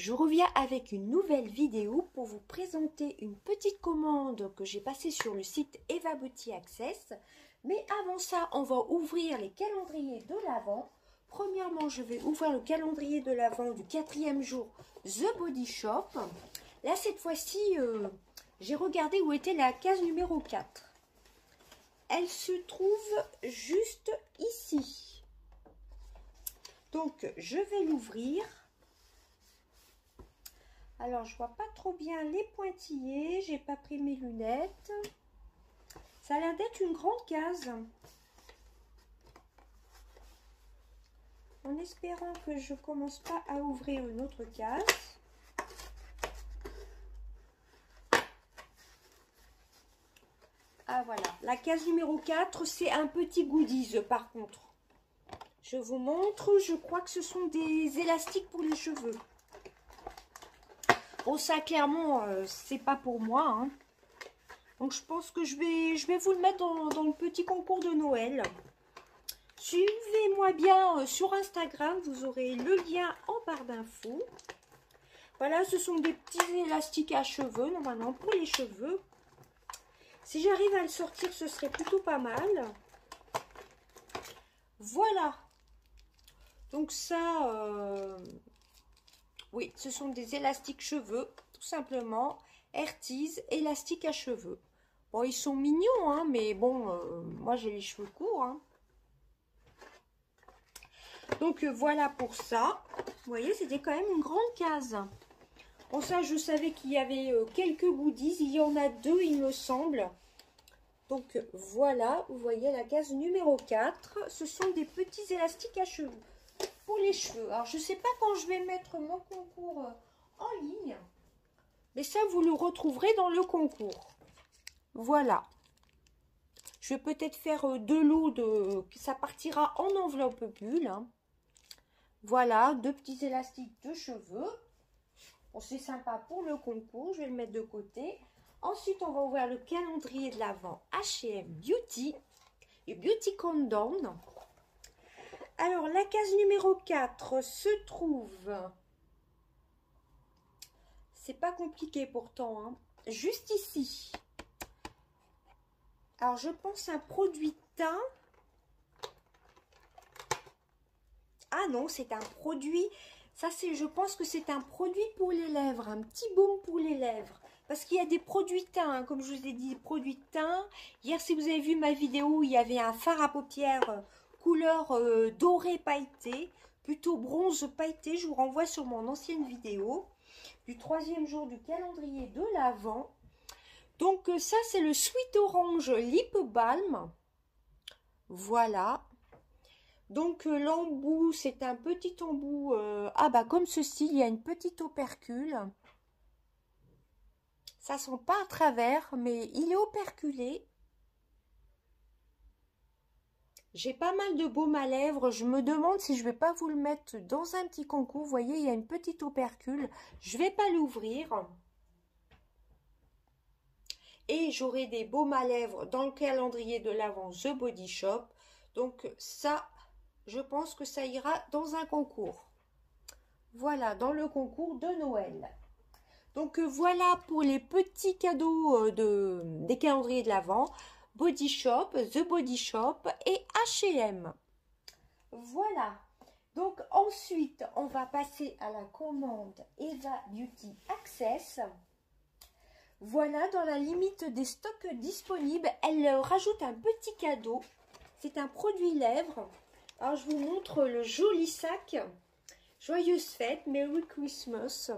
je reviens avec une nouvelle vidéo pour vous présenter une petite commande que j'ai passée sur le site Eva Beauty Access. Mais avant ça, on va ouvrir les calendriers de l'Avent. Premièrement, je vais ouvrir le calendrier de l'Avent du 4e jour The Body Shop. Là, cette fois-ci, j'ai regardé où était la case numéro 4. Elle se trouve juste ici. Donc, je vais l'ouvrir. Alors, je vois pas trop bien les pointillés. J'ai pas pris mes lunettes. Ça a l'air d'être une grande case. En espérant que je commence pas à ouvrir une autre case. Ah voilà, la case numéro 4, c'est un petit goodies par contre. Je vous montre, je crois que ce sont des élastiques pour les cheveux. Bon, ça clairement, c'est pas pour moi. Hein. Donc je pense que je vais vous le mettre dans le petit concours de Noël. Suivez-moi bien sur Instagram, vous aurez le lien en barre d'infos. Voilà, ce sont des petits élastiques à cheveux, normalement pour les cheveux. Si j'arrive à le sortir, ce serait plutôt pas mal. Voilà. Donc ça, oui, ce sont des élastiques cheveux, tout simplement. Airtease, élastique à cheveux. Bon, ils sont mignons, hein, mais bon, moi j'ai les cheveux courts. Hein. Donc voilà pour ça. Vous voyez, c'était quand même une grande case. Bon, ça, je savais qu'il y avait quelques goodies. Il y en a 2, il me semble. Donc voilà, vous voyez la case numéro 4. Ce sont des petits élastiques à cheveux. Pour les cheveux. Alors, je ne sais pas quand je vais mettre mon concours en ligne. Mais ça, vous le retrouverez dans le concours. Voilà. Je vais peut-être faire 2 lots de... Ça partira en enveloppe bulle. Hein. Voilà, 2 petits élastiques de cheveux. Bon, c'est sympa pour le concours. Je vais le mettre de côté. Ensuite, on va ouvrir le calendrier de l'Avent H&M Beauty et Beauty Countdown. Alors, la case numéro 4 se trouve... C'est pas compliqué pourtant, hein. Juste ici. Alors, je pense un produit teint. Ah non, c'est un produit... Ça, je pense que c'est un produit pour les lèvres. Un petit baume pour les lèvres. Parce qu'il y a des produits teints, hein, comme je vous ai dit, des produits teints. Hier, si vous avez vu ma vidéo, il y avait un fard à paupières couleur doré pailleté. Plutôt bronze pailleté. Je vous renvoie sur mon ancienne vidéo. Du 3e jour du calendrier de l'Avent. Donc ça c'est le Sweet Orange Lip Balm. Voilà. Donc l'embout c'est un petit embout. Ah bah comme ceci, il y a une petite opercule. Ça sent pas à travers, mais il est operculé. J'ai pas mal de baume à lèvres. Je me demande si je vais pas vous le mettre dans un petit concours. Vous voyez, il y a une petite opercule. Je vais pas l'ouvrir. Et j'aurai des baumes à lèvres dans le calendrier de l'Avent The Body Shop. Donc ça, je pense que ça ira dans un concours. Voilà, dans le concours de Noël. Donc voilà pour les petits cadeaux des calendriers de l'Avent. Body Shop, The Body Shop et H&M. Voilà. Donc ensuite, on va passer à la commande Eva Beauty Access. Voilà, dans la limite des stocks disponibles, elle rajoute un petit cadeau. C'est un produit lèvres. Alors, je vous montre le joli sac. Joyeuse fête, Merry Christmas.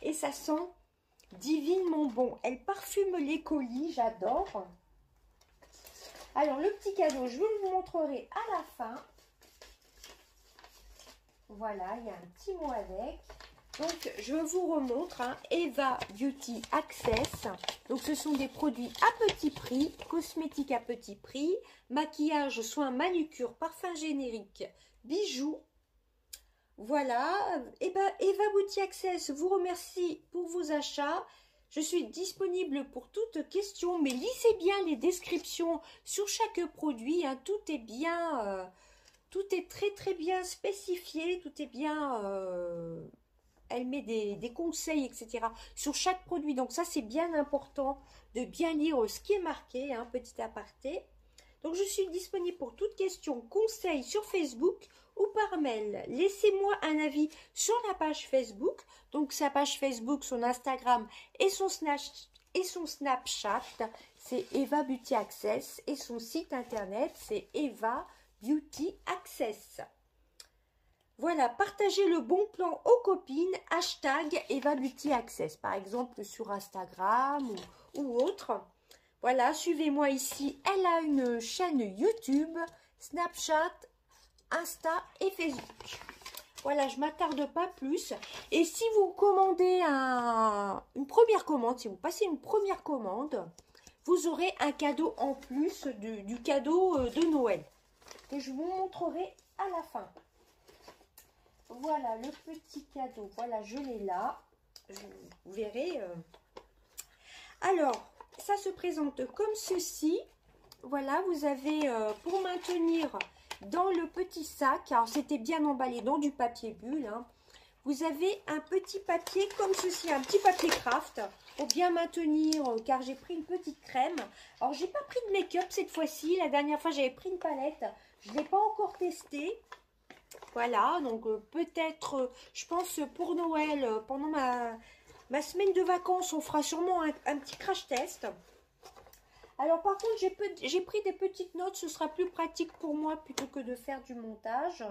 Et ça sent divinement bon. Elle parfume les colis, j'adore. Alors, le petit cadeau, je vous le montrerai à la fin. Voilà, il y a un petit mot avec. Donc, je vous remontre, hein, Eva Beauty Access. Donc, ce sont des produits à petit prix, cosmétiques à petit prix, maquillage, soins, manucure, parfum générique, bijoux. Voilà, et ben, Eva Beauty Access vous remercie pour vos achats. Je suis disponible pour toute question, mais lisez bien les descriptions sur chaque produit. Hein, tout est bien, tout est très très bien spécifié, tout est bien... elle met des conseils, etc. sur chaque produit. Donc ça, c'est bien important de bien lire ce qui est marqué, hein, petit aparté. Donc je suis disponible pour toute question, conseils sur Facebook ou par mail. Laissez-moi un avis sur la page Facebook. Donc sa page Facebook, son Instagram et son Snapchat, c'est Eva Beauty Access. Et son site internet, c'est Eva Beauty Access. Voilà, partagez le bon plan aux copines, hashtag Eva Beauty Access, par exemple sur Instagram ou autre. Voilà, suivez-moi ici. Elle a une chaîne YouTube, Snapchat, Insta et Facebook. Voilà, je ne m'attarde pas plus. Et si vous commandez une première commande, si vous passez une première commande, vous aurez un cadeau en plus du cadeau de Noël, que je vous montrerai à la fin. Voilà le petit cadeau. Voilà, je l'ai là. Vous verrez. Alors, ça se présente comme ceci. Voilà, vous avez pour maintenir dans le petit sac. Alors, c'était bien emballé dans du papier bulle. Hein, vous avez un petit papier comme ceci, un petit papier craft pour bien maintenir, car j'ai pris une petite crème. Alors, j'ai pas pris de make-up cette fois-ci. La dernière fois, j'avais pris une palette. Je ne l'ai pas encore testée. Voilà, donc peut-être, je pense pour Noël, pendant ma semaine de vacances, on fera sûrement un petit crash test. Alors par contre, j'ai pris des petites notes, ce sera plus pratique pour moi plutôt que de faire du montage.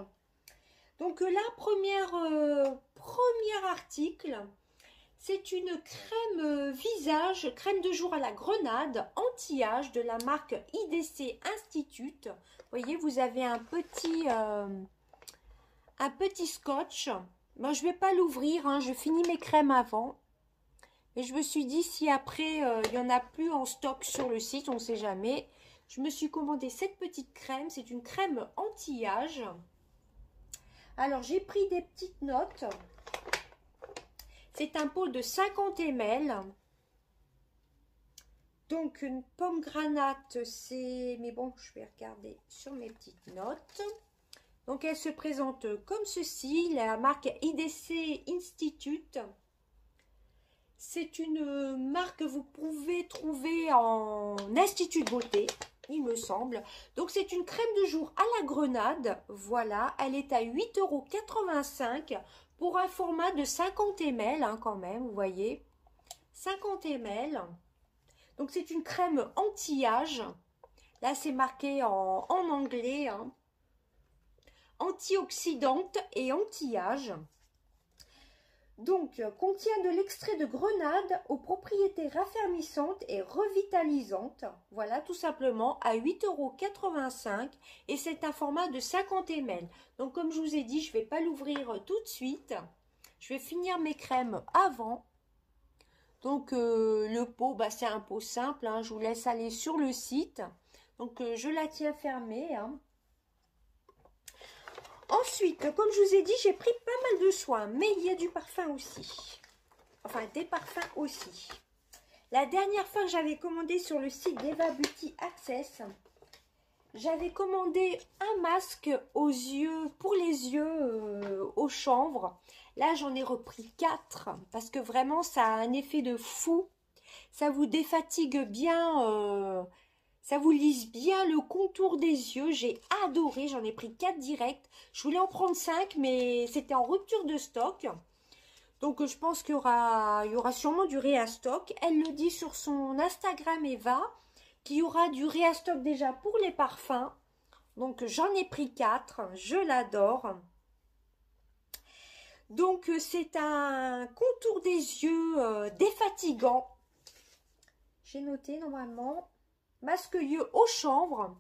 Donc la premier article, c'est une crème visage, crème de jour à la grenade, anti-âge de la marque IDC Institute. Vous voyez, vous avez un petit scotch. Moi, je ne vais pas l'ouvrir, hein, je finis mes crèmes avant. Et je me suis dit, si après, il n'y en a plus en stock sur le site, on ne sait jamais. Je me suis commandé cette petite crème. C'est une crème anti-âge. Alors, j'ai pris des petites notes. C'est un pot de 50 ml. Donc, une pomme granate, c'est... Mais bon, je vais regarder sur mes petites notes. Donc, elle se présente comme ceci, la marque IDC Institute. C'est une marque que vous pouvez trouver en institut de beauté, il me semble. Donc, c'est une crème de jour à la grenade. Voilà, elle est à 8,85 € pour un format de 50 ml, hein, quand même, vous voyez. 50 ml. Donc, c'est une crème anti-âge. Là, c'est marqué en anglais, hein. Antioxydante et anti-âge. Donc, contient de l'extrait de grenade aux propriétés raffermissantes et revitalisantes. Voilà, tout simplement, à 8,85 € et c'est un format de 50 ml. Donc, comme je vous ai dit, je ne vais pas l'ouvrir tout de suite. Je vais finir mes crèmes avant. Donc, le pot, bah, c'est un pot simple, hein, je vous laisse aller sur le site. Donc, je la tiens fermée, hein. Ensuite, comme je vous ai dit, j'ai pris pas mal de soins, mais il y a du parfum aussi. Enfin, des parfums aussi. La dernière fois que j'avais commandé sur le site d'Eva Beauty Access, j'avais commandé un masque aux yeux, pour les yeux au chanvre. Là, j'en ai repris 4 parce que vraiment, ça a un effet de fou. Ça vous défatigue bien... ça vous lisse bien le contour des yeux. J'ai adoré. J'en ai pris 4 directs. Je voulais en prendre 5, mais c'était en rupture de stock. Donc, je pense qu'il y aura sûrement du réastock. Elle le dit sur son Instagram Eva, qu'il y aura du réastock déjà pour les parfums. Donc, j'en ai pris 4. Je l'adore. Donc, c'est un contour des yeux défatigant. J'ai noté normalement... Masque yeux au chanvre.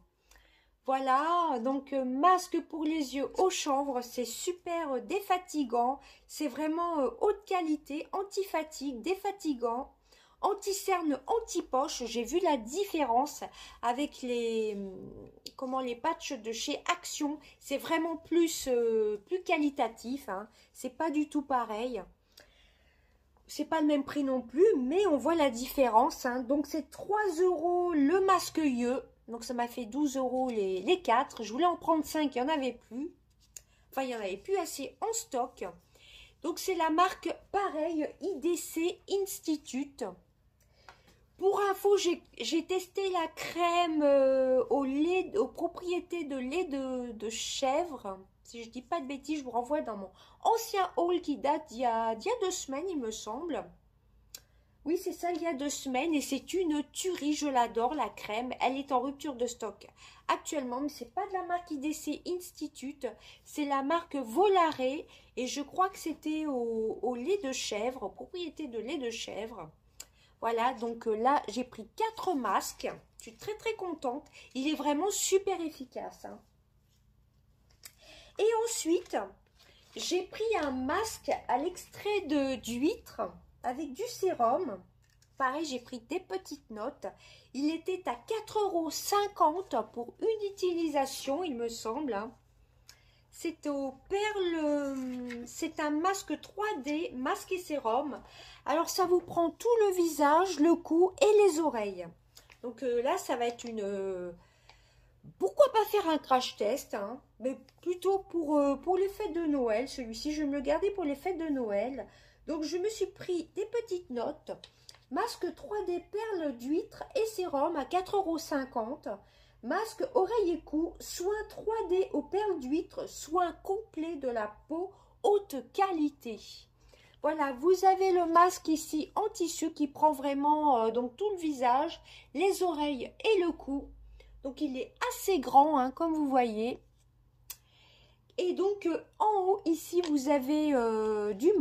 Voilà, donc masque pour les yeux au chanvre, c'est super défatigant. C'est vraiment haute qualité, anti-fatigue, défatigant, anti-cerne, anti-poche. J'ai vu la différence avec les patchs de chez Action. C'est vraiment plus qualitatif, hein. C'est pas du tout pareil. C'est pas le même prix non plus, mais on voit la différence, hein. Donc, c'est 3 € le masque yeux. Donc, ça m'a fait 12 € les 4. Je voulais en prendre 5, il n'y en avait plus. Enfin, il n'y en avait plus assez en stock. Donc c'est la marque, pareil, IDC Institute. Pour info, j'ai testé la crème au lait, aux propriétés de lait de chèvre. Si je dis pas de bêtises, je vous renvoie dans mon ancien haul qui date d'il y a 2 semaines, il me semble. Oui, c'est ça, il y a 2 semaines. Et c'est une tuerie, je l'adore, la crème. Elle est en rupture de stock actuellement, mais c'est pas de la marque IDC Institute. C'est la marque Volare. Et je crois que c'était au lait de chèvre, aux propriétés de lait de chèvre. Voilà, donc là, j'ai pris 4 masques. Je suis très très contente. Il est vraiment super efficace. Hein. Et ensuite, j'ai pris un masque à l'extrait d'huître avec du sérum. Pareil, j'ai pris des petites notes. Il était à 4,50 € pour une utilisation, il me semble. Hein. C'est au perle, c'est un masque 3D, masque et sérum. Alors ça vous prend tout le visage, le cou et les oreilles. Donc là, ça va être une... pourquoi pas faire un crash test, hein, mais plutôt pour les fêtes de Noël. Celui-ci, je vais me le garder pour les fêtes de Noël. Donc je me suis pris des petites notes. Masque 3D perles d'huître et sérum à 4,50 €. Masque oreille et cou, soin 3D aux perles d'huître, soin complet de la peau, haute qualité. Voilà, vous avez le masque ici en tissu qui prend vraiment donc tout le visage, les oreilles et le cou. Donc il est assez grand, hein, comme vous voyez. Et donc en haut ici vous avez du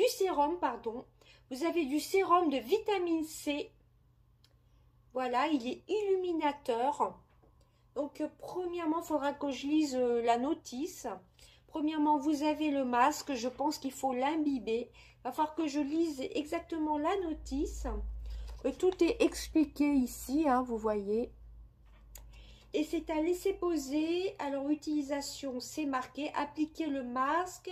sérum, pardon. Vous avez du sérum de vitamine C. Voilà, il est illuminateur. Donc, premièrement, il faudra que je lise la notice. Premièrement, vous avez le masque. Je pense qu'il faut l'imbiber. Il va falloir que je lise exactement la notice. Tout est expliqué ici, hein, vous voyez. Et c'est à laisser poser. Alors, utilisation, c'est marqué. Appliquer le masque.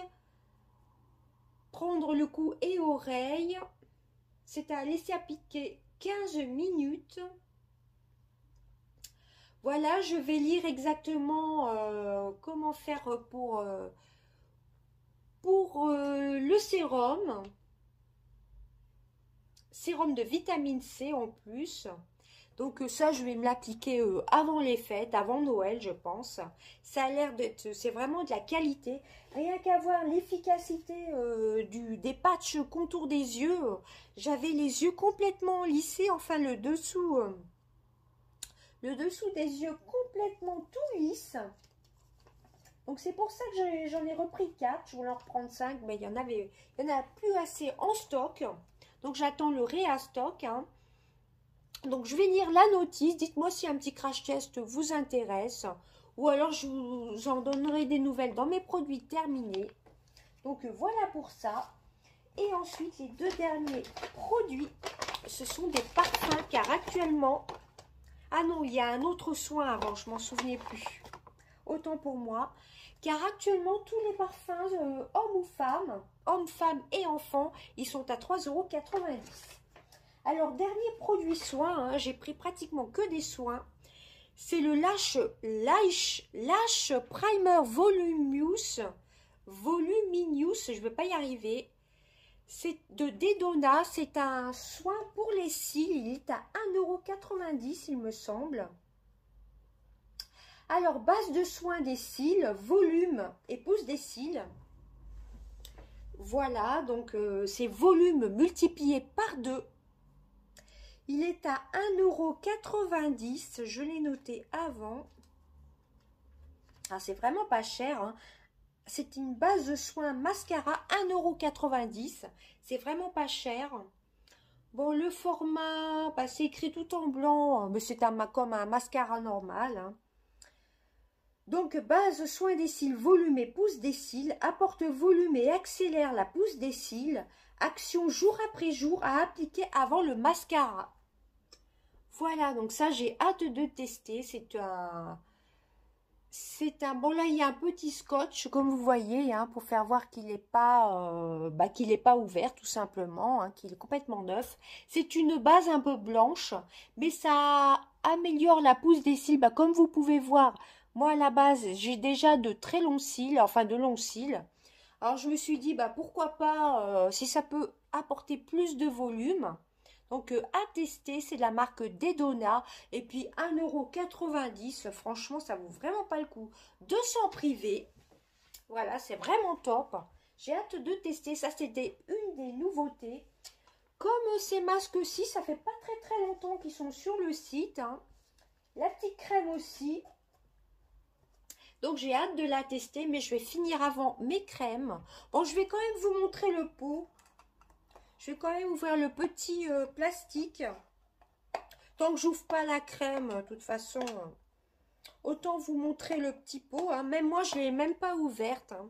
Prendre le cou et oreille. C'est à laisser appliquer 15 minutes. Voilà, je vais lire exactement comment faire pour le sérum. Sérum de vitamine C en plus. Donc ça, je vais me l'appliquer avant les fêtes, avant Noël, je pense. Ça a l'air d'être, c'est vraiment de la qualité. Rien qu'à voir l'efficacité des patchs contour des yeux. J'avais les yeux complètement lissés, enfin le dessous des yeux complètement tout lisse. Donc c'est pour ça que j'en ai repris 4. Je voulais en reprendre 5, mais il y en a plus assez en stock. Donc j'attends le réastock. Hein. Donc je vais lire la notice. Dites-moi si un petit crash test vous intéresse. Ou alors je vous en donnerai des nouvelles dans mes produits terminés. Donc voilà pour ça. Et ensuite les 2 derniers produits, ce sont des parfums car actuellement... Ah non, il y a un autre soin avant, je m'en souvenais plus. Autant pour moi. Car actuellement, tous les parfums, hommes, femmes et enfants, ils sont à 3,90 €. Alors, dernier produit soin, hein, j'ai pris pratiquement que des soins. C'est le Lash Primer Voluminous, je ne vais pas y arriver. C'est de Dedona, c'est un soin pour les cils, il est à 1,90 € il me semble. Alors, base de soin des cils, volume et pousse des cils. Voilà, donc c'est volume multiplié par 2. Il est à 1,90 €, je l'ai noté avant. Ah, c'est vraiment pas cher, hein. C'est une base de soins mascara 1,90 €. C'est vraiment pas cher. Bon, le format, bah, c'est écrit tout en blanc, mais c'est comme un mascara normal. Hein. Donc, base soin des cils, volume et pousse des cils. Apporte volume et accélère la pousse des cils. Action jour après jour à appliquer avant le mascara. Voilà, donc ça, j'ai hâte de tester. Bon, là, il y a un petit scotch, comme vous voyez, hein, pour faire voir qu'il n'est pas ouvert, tout simplement, hein, qu'il est complètement neuf. C'est une base un peu blanche, mais ça améliore la pousse des cils. Bah, comme vous pouvez voir, moi, à la base, j'ai déjà de très longs cils, enfin de longs cils. Alors je me suis dit, bah pourquoi pas, si ça peut apporter plus de volume. Donc à tester, c'est de la marque Dedona. Et puis 1,90 €, franchement, ça vaut vraiment pas le coup. 200 privés. Voilà, c'est vraiment top. J'ai hâte de tester. Ça, c'était une des nouveautés. Comme ces masques-ci, ça fait pas très longtemps qu'ils sont sur le site. Hein. La petite crème aussi. Donc j'ai hâte de la tester, mais je vais finir avant mes crèmes. Bon, je vais quand même vous montrer le pot. Je vais quand même ouvrir le petit plastique. Tant que j'ouvre pas la crème, de toute façon, autant vous montrer le petit pot. Hein. Même moi, je ne l'ai même pas ouverte. Hein.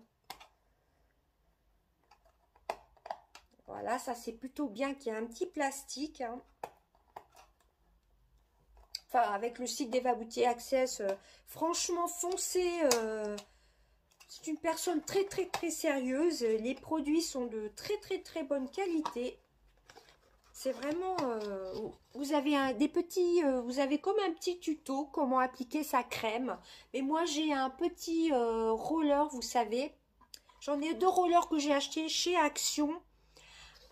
Voilà, ça c'est plutôt bien qu'il y ait un petit plastique. Hein. Enfin, avec le site d'Eva Beauty Access, franchement, foncez. C'est une personne très sérieuse. Les produits sont de très bonne qualité. C'est vraiment, vous avez des petits, vous avez comme un petit tuto comment appliquer sa crème. Mais moi j'ai un petit roller, vous savez. J'en ai 2 rollers que j'ai acheté chez Action.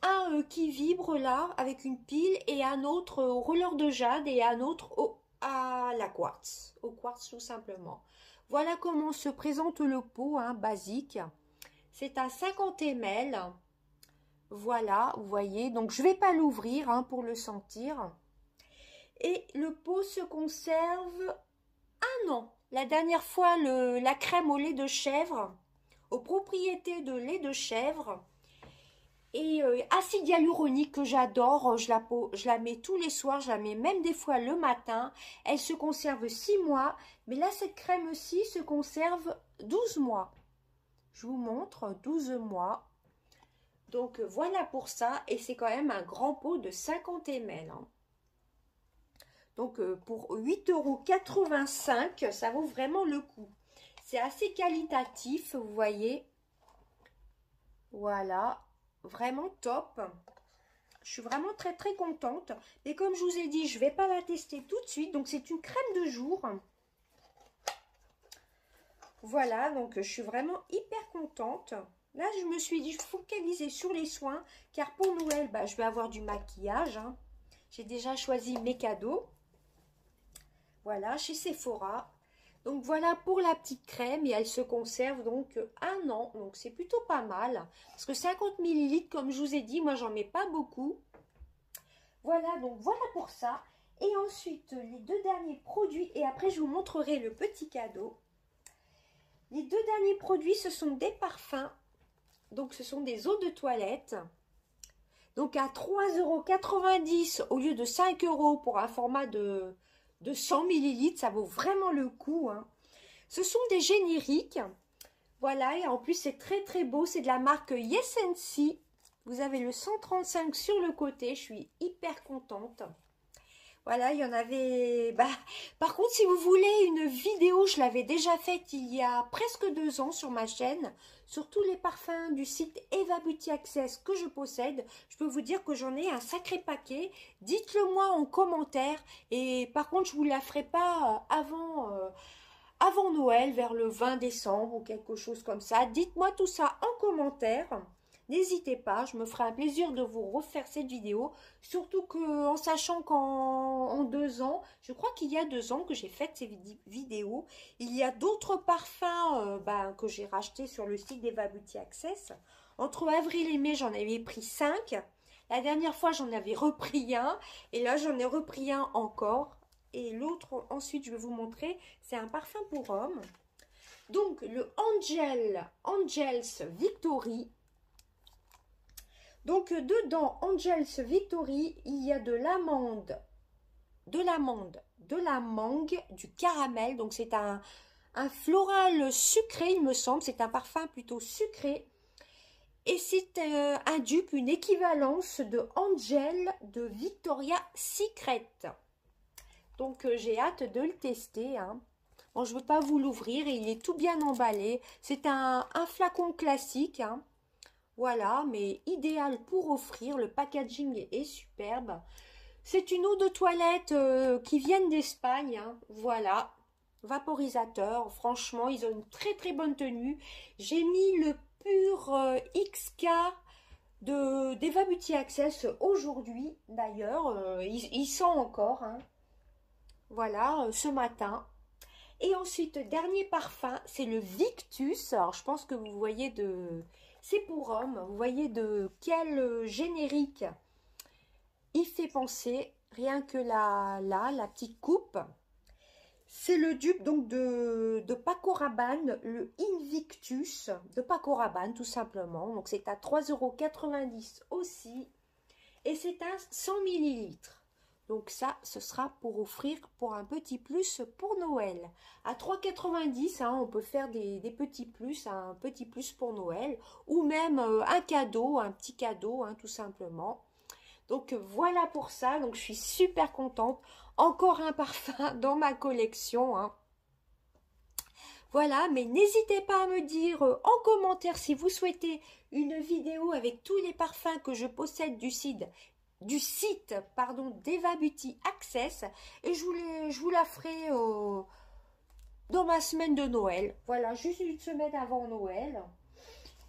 Un qui vibre là avec une pile et un autre au roller de jade et un autre à la quartz. Au quartz tout simplement. Voilà comment se présente le pot, hein, basique. C'est un 50 ml. Voilà, vous voyez. Donc, je ne vais pas l'ouvrir hein, pour le sentir. Et le pot se conserve 1 an. La dernière fois, la crème au lait de chèvre, aux propriétés de lait de chèvre, et acide hyaluronique que j'adore. Je la mets tous les soirs, je la mets même des fois le matin. Elle se conserve 6 mois. Mais là, cette crème-ci se conserve 12 mois. Je vous montre, 12 mois. Donc voilà pour ça, et c'est quand même un grand pot de 50 ml. Hein. Donc pour 8,85 €, ça vaut vraiment le coup. C'est assez qualitatif, vous voyez. Voilà, vraiment top. Je suis vraiment très contente. Et comme je vous ai dit, je ne vais pas la tester tout de suite. Donc c'est une crème de jour. Voilà, donc je suis vraiment hyper contente. Là, je me suis dit, je focaliser sur les soins, car pour Noël, bah, je vais avoir du maquillage. Hein. J'ai déjà choisi mes cadeaux. Voilà, chez Sephora. Donc, voilà pour la petite crème, et elle se conserve donc 1 an. Donc, c'est plutôt pas mal. Parce que 50 ml, comme je vous ai dit, moi, j'en mets pas beaucoup. Voilà, donc voilà pour ça. Et ensuite, les 2 derniers produits, et après, je vous montrerai le petit cadeau. Les 2 derniers produits, ce sont des parfums. Donc, ce sont des eaux de toilette. Donc, à 3,90 € au lieu de 5 € pour un format de 100 ml. Ça vaut vraiment le coup. Hein. Ce sont des génériques. Voilà, et en plus, c'est très beau. C'est de la marque Yes & See. Vous avez le 135 sur le côté. Je suis hyper contente. Voilà, il y en avait... Bah, par contre, si vous voulez une vidéo, je l'avais déjà faite il y a presque 2 ans sur ma chaîne, sur tous les parfums du site Eva Beauty Access que je possède. Je peux vous dire que j'en ai un sacré paquet. Dites-le moi en commentaire. Et par contre, je ne vous la ferai pas avant Noël, vers le 20 décembre ou quelque chose comme ça. Dites-moi tout ça en commentaire. N'hésitez pas, je me ferai un plaisir de vous refaire cette vidéo, surtout qu'en sachant qu'en 2 ans, je crois qu'il y a 2 ans que j'ai fait ces vidéos, il y a d'autres parfums que j'ai rachetés sur le site d'Eva Beauty Access. Entre avril et mai, j'en avais pris 5. La dernière fois, j'en avais repris un, et là, j'en ai repris un encore. Et l'autre, ensuite, je vais vous montrer, c'est un parfum pour homme. Donc, le Angels Victory. Donc, dedans, Angels Victory, il y a de l'amande, de la mangue, du caramel. Donc, c'est un floral sucré, il me semble. C'est un parfum plutôt sucré. Et c'est un dupe, une équivalence de Angel de Victoria's Secret. Donc, j'ai hâte de le tester. Hein. Bon, je ne veux pas vous l'ouvrir. Il est tout bien emballé. C'est un flacon classique, hein. Voilà, mais idéal pour offrir. Le packaging est superbe. C'est une eau de toilette qui vient d'Espagne. Hein. Voilà, vaporisateur. Franchement, ils ont une très bonne tenue. J'ai mis pur XK d'Eva Beauty Access aujourd'hui. D'ailleurs, il sent encore. Hein. Voilà, ce matin. Et ensuite, dernier parfum, c'est le Victus. Alors, je pense que vous voyez de... C'est pour homme. Vous voyez de quel générique il fait penser. Rien que la petite coupe. C'est le dupe donc de Paco Rabanne, le Invictus de Paco Rabanne tout simplement. Donc c'est à 3,90 € aussi. Et c'est à 100 millilitres. Donc ça, ce sera pour offrir pour un petit plus pour Noël. À 3,90 €, hein, on peut faire des petits plus, un petit plus pour Noël. Ou même un cadeau, un petit cadeau, hein, tout simplement. Donc voilà pour ça, donc je suis super contente. Encore un parfum dans ma collection. Hein. Voilà, mais n'hésitez pas à me dire en commentaire si vous souhaitez une vidéo avec tous les parfums que je possède du site d'Eva Beauty Access. Et je vous la ferai dans ma semaine de Noël. Voilà, juste une semaine avant Noël.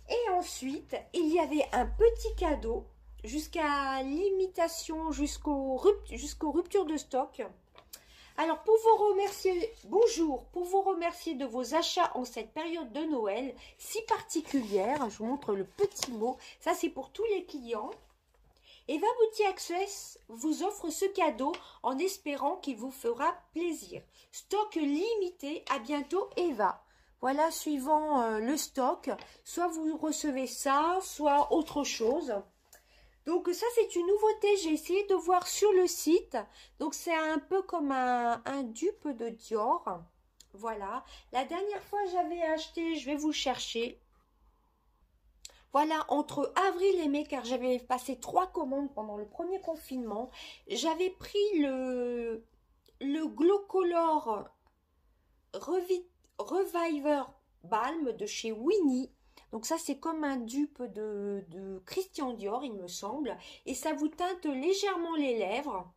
Et ensuite, il y avait un petit cadeau. Jusqu'à l'imitation, jusqu'aux ruptures de stock. Alors, pour vous remercier, bonjour, pour vous remercier de vos achats en cette période de Noël si particulière, je vous montre le petit mot, ça c'est pour tous les clients. Eva Beauty Access vous offre ce cadeau en espérant qu'il vous fera plaisir. Stock limité, à bientôt Eva. Voilà, suivant le stock, soit vous recevez ça, soit autre chose. Donc ça c'est une nouveauté, j'ai essayé de voir sur le site. Donc c'est un peu comme un dupe de Dior. Voilà, la dernière fois j'avais acheté, je vais vous chercher. Voilà, entre avril et mai, car j'avais passé 3 commandes pendant le premier confinement. J'avais pris le Glow Color Reviver Balm de chez Winnie. Donc ça, c'est comme un dupe de Christian Dior, il me semble. Et ça vous teinte légèrement les lèvres.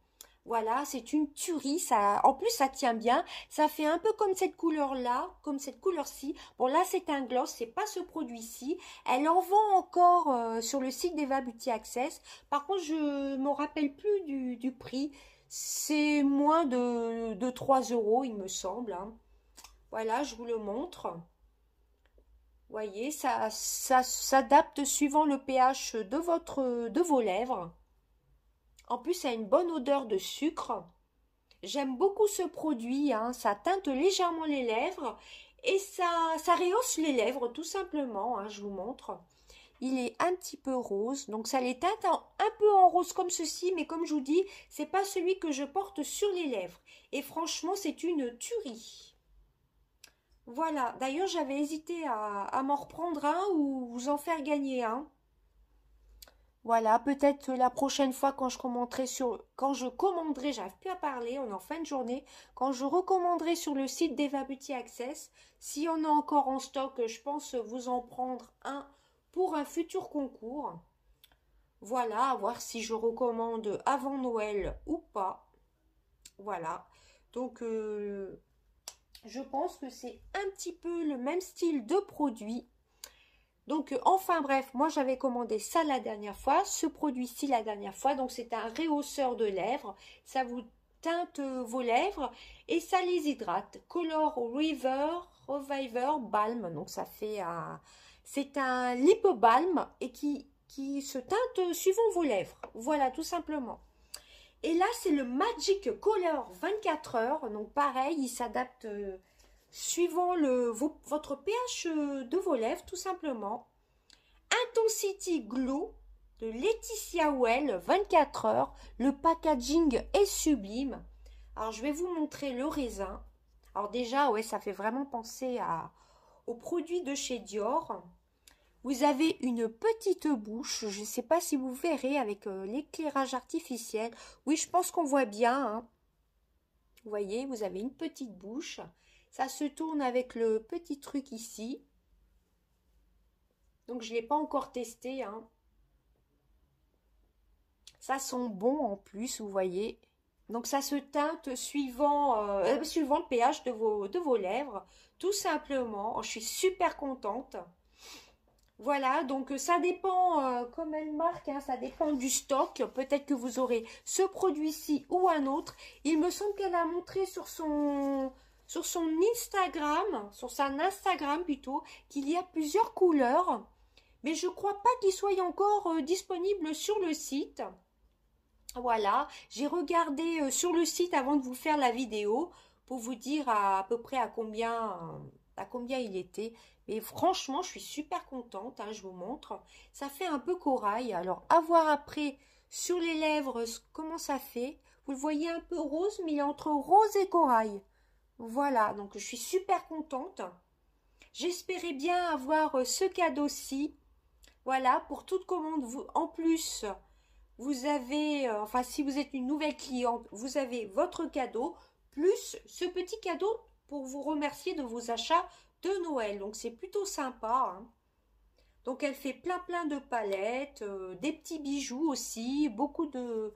Voilà, c'est une tuerie. Ça, en plus, ça tient bien. Ça fait un peu comme cette couleur-là, comme cette couleur-ci. Bon, là, c'est un gloss, c'est pas ce produit-ci. Elle en vend encore sur le site d'Eva Beauty Access. Par contre, je me rappelle plus du prix. C'est moins de 3 €, il me semble. Hein. Voilà, je vous le montre. Voyez, ça s'adapte suivant le pH de vos lèvres. En plus, ça a une bonne odeur de sucre. J'aime beaucoup ce produit, hein. Ça teinte légèrement les lèvres et ça rehausse les lèvres tout simplement. Hein, je vous montre. Il est un petit peu rose, donc ça les teinte un peu en rose comme ceci, mais comme je vous dis, c'est pas celui que je porte sur les lèvres. Et franchement, c'est une tuerie. Voilà, d'ailleurs j'avais hésité à m'en reprendre un ou vous en faire gagner un. Voilà, peut-être la prochaine fois quand je commanderai, j'arrive plus à parler, on est en fin de journée, quand je recommanderai sur le site d'Eva Beauty Access, si on a encore en stock, je pense vous en prendre un pour un futur concours. Voilà, à voir si je recommande avant Noël ou pas. Voilà, donc je pense que c'est un petit peu le même style de produit. Donc, enfin bref, moi j'avais commandé ça la dernière fois, ce produit-ci la dernière fois. Donc, c'est un rehausseur de lèvres. Ça vous teinte vos lèvres et ça les hydrate. Color Reviver Balm. Donc, ça fait un... C'est un lip balm et qui se teinte suivant vos lèvres. Voilà, tout simplement. Et là, c'est le Magic Color 24 heures. Donc, pareil, il s'adapte suivant votre pH de vos lèvres, tout simplement. Intensity Glow de Laetitia Well, 24 heures. Le packaging est sublime. Alors, je vais vous montrer le raisin. Alors déjà, ouais, ça fait vraiment penser aux produits de chez Dior. Vous avez une petite bouche, je ne sais pas si vous verrez avec l'éclairage artificiel. Oui, je pense qu'on voit bien. Hein. Vous voyez, vous avez une petite bouche. Ça se tourne avec le petit truc ici. Donc, je ne l'ai pas encore testé. Hein. Ça sent bon en plus, vous voyez. Donc, ça se teinte suivant le pH de vos lèvres. Tout simplement. Je suis super contente. Voilà, donc ça dépend, comme elle marque, hein, ça dépend du stock. Peut-être que vous aurez ce produit-ci ou un autre. Il me semble qu'elle a montré sur son Instagram, sur son Instagram plutôt, qu'il y a plusieurs couleurs. Mais je crois pas qu'il soit encore disponible sur le site. Voilà, j'ai regardé sur le site avant de vous faire la vidéo pour vous dire à peu près à combien il était. Mais franchement, je suis super contente, hein, je vous montre. Ça fait un peu corail. Alors, à voir après sur les lèvres comment ça fait. Vous le voyez un peu rose, mais il est entre rose et corail. Voilà, donc je suis super contente. J'espérais bien avoir ce cadeau-ci. Voilà, pour toute commande, vous, en plus, vous avez, enfin si vous êtes une nouvelle cliente, vous avez votre cadeau, plus ce petit cadeau pour vous remercier de vos achats de Noël. Donc c'est plutôt sympa, hein. Donc elle fait plein de palettes, des petits bijoux aussi, beaucoup de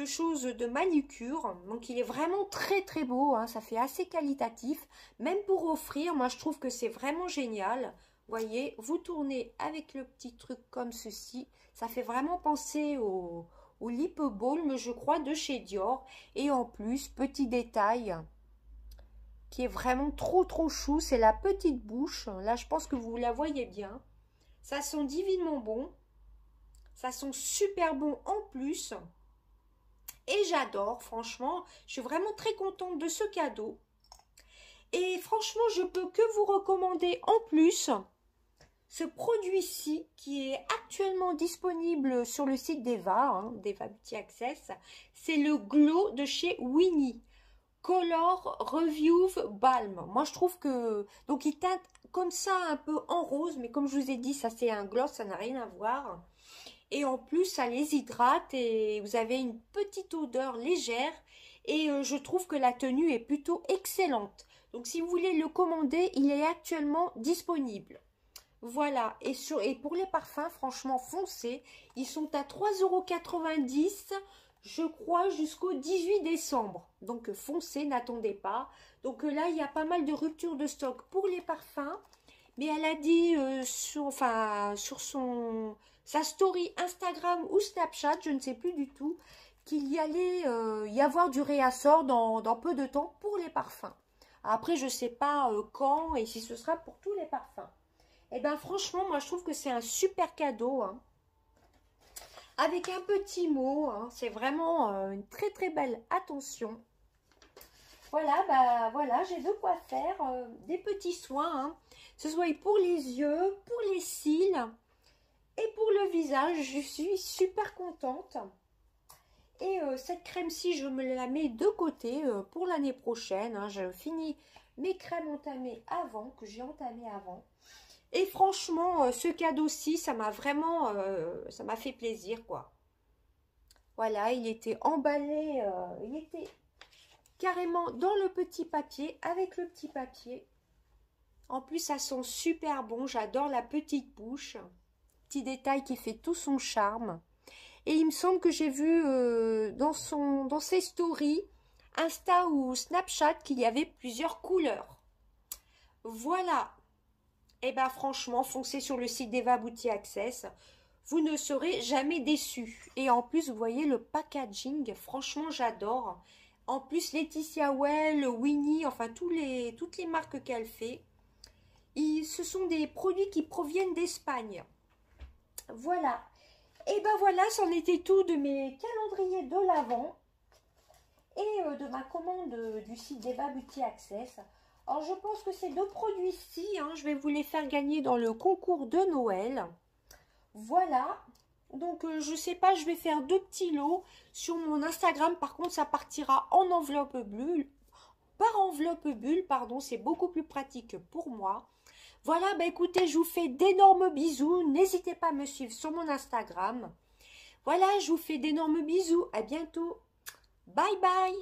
choses de manucure. Donc il est vraiment très beau, hein. Ça fait assez qualitatif. Même pour offrir, moi je trouve que c'est vraiment génial. Voyez, vous tournez avec le petit truc comme ceci. Ça fait vraiment penser au lip balm, je crois, de chez Dior. Et en plus, petit détail qui est vraiment trop chou, c'est la petite bouche. Là, je pense que vous la voyez bien. Ça sent divinement bon. Ça sent super bon en plus. Et j'adore, franchement. Je suis vraiment très contente de ce cadeau. Et franchement, je peux que vous recommander en plus ce produit-ci qui est actuellement disponible sur le site d'Eva, hein, d'Eva Beauty Access. C'est le Glow de chez Winnie. Color Review Balm. Moi, je trouve que... Donc, il teinte comme ça un peu en rose. Mais comme je vous ai dit, ça c'est un gloss, ça n'a rien à voir. Et en plus, ça les hydrate et vous avez une petite odeur légère. Et je trouve que la tenue est plutôt excellente. Donc, si vous voulez le commander, il est actuellement disponible. Voilà. Et pour les parfums, franchement, foncez. Ils sont à 3,90 €, je crois, jusqu'au 18 décembre. Donc, foncez, n'attendez pas. Donc là, il y a pas mal de ruptures de stock pour les parfums. Mais elle a dit sur sa story Instagram ou Snapchat, je ne sais plus du tout, qu'il y allait y avoir du réassort dans peu de temps pour les parfums. Après, je ne sais pas quand et si ce sera pour tous les parfums. Et bien franchement, moi je trouve que c'est un super cadeau, hein. Avec un petit mot, hein, c'est vraiment une très belle attention. Voilà, bah voilà, j'ai de quoi faire des petits soins, hein, que ce soit pour les yeux, pour les cils et pour le visage. Je suis super contente. Et cette crème-ci, je me la mets de côté pour l'année prochaine, hein. Je finis mes crèmes entamées avant, que j'ai entamées avant. Et franchement, ce cadeau-ci, ça m'a vraiment, ça m'a fait plaisir, quoi. Voilà, il était emballé, il était carrément dans le petit papier, avec le petit papier. En plus, ça sent super bon. J'adore la petite bouche. Petit détail qui fait tout son charme. Et il me semble que j'ai vu dans ses stories, Insta ou Snapchat, qu'il y avait plusieurs couleurs. Voilà. Et bien franchement, foncez sur le site d'Eva Beauty Access. Vous ne serez jamais déçus. Et en plus, vous voyez le packaging. Franchement, j'adore. En plus, Laetitia Well, Winnie, enfin toutes les marques qu'elle fait, ce sont des produits qui proviennent d'Espagne. Voilà. Et ben voilà, c'en était tout de mes calendriers de l'Avent et de ma commande du site d'Eva Beauty Access. Alors, je pense que ces deux produits-ci, hein, je vais vous les faire gagner dans le concours de Noël. Voilà. Donc, je ne sais pas, je vais faire deux petits lots sur mon Instagram. Par contre, ça partira en enveloppe bulle. Par enveloppe bulle, pardon, c'est beaucoup plus pratique pour moi. Voilà, bah écoutez, je vous fais d'énormes bisous. N'hésitez pas à me suivre sur mon Instagram. Voilà, je vous fais d'énormes bisous. À bientôt. Bye bye.